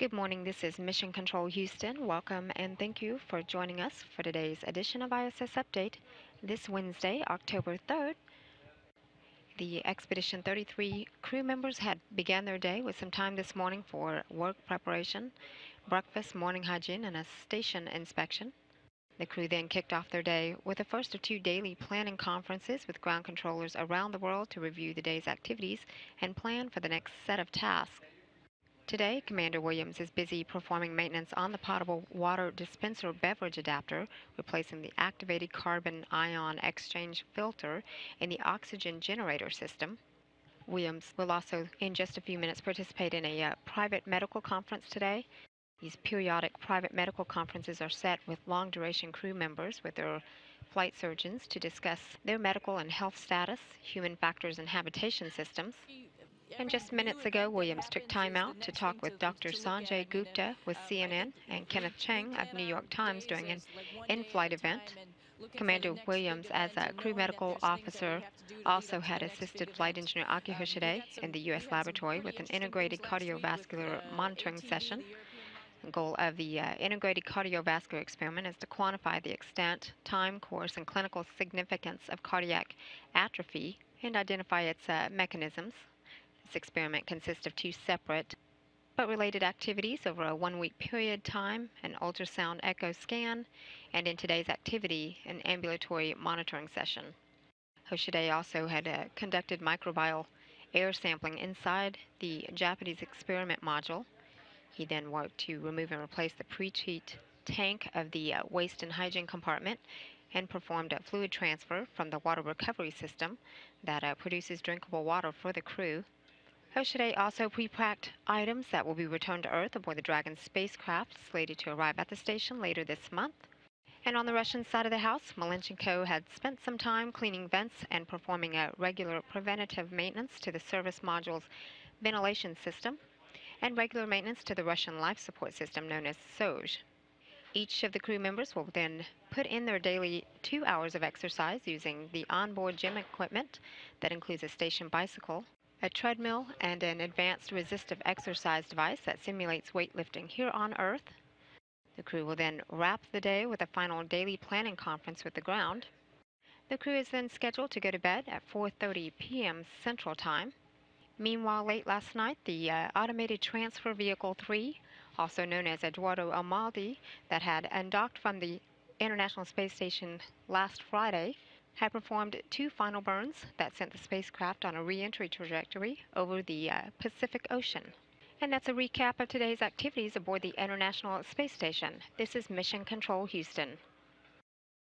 Good morning. This is Mission Control Houston. Welcome and thank you for joining us for today's edition of ISS Update. This Wednesday, October 3rd, the Expedition 33 crew members had began their day with some time this morning for work preparation, breakfast, morning hygiene, and a station inspection. The crew then kicked off their day with the first of two daily planning conferences with ground controllers around the world to review the day's activities and plan for the next set of tasks. Today, Commander Williams is busy performing maintenance on the potable water dispenser beverage adapter, replacing the activated carbon ion exchange filter in the oxygen generator system. Williams will also, in just a few minutes, participate in a private medical conference today. These periodic private medical conferences are set with long-duration crew members with their flight surgeons to discuss their medical and health status, human factors, and habitation systems. And just minutes ago, Williams took time out to talk with Dr. Sanjay Gupta with CNN and Kenneth Chang of New York Times during an in-flight event. Commander Williams, as a crew medical officer, also had assisted flight engineer Aki Hoshide in the U.S. laboratory with an integrated cardiovascular monitoring session. The goal of the integrated cardiovascular experiment is to quantify the extent, time course, and clinical significance of cardiac atrophy and identify its mechanisms. This experiment consists of two separate but related activities over a 1-week period time, an ultrasound echo scan, and in today's activity, an ambulatory monitoring session. Hoshide also had conducted microbial air sampling inside the Japanese experiment module. He then worked to remove and replace the pre-treat tank of the waste and hygiene compartment and performed a fluid transfer from the water recovery system that produces drinkable water for the crew. Hoshide also pre-packed items that will be returned to Earth aboard the Dragon spacecraft, slated to arrive at the station later this month. And on the Russian side of the house, Malenchenko had spent some time cleaning vents and performing a regular preventative maintenance to the service module's ventilation system and regular maintenance to the Russian life support system known as SOJ. Each of the crew members will then put in their daily 2 hours of exercise using the onboard gym equipment that includes a station bicycle, a treadmill, and an advanced resistive exercise device that simulates weightlifting here on Earth. The crew will then wrap the day with a final daily planning conference with the ground. The crew is then scheduled to go to bed at 4:30 p.m. Central Time. Meanwhile, late last night, the Automated Transfer Vehicle 3, also known as Eduardo Amaldi, that had undocked from the International Space Station last Friday, had performed two final burns that sent the spacecraft on a re-entry trajectory over the Pacific Ocean. And that's a recap of today's activities aboard the International Space Station. This is Mission Control Houston.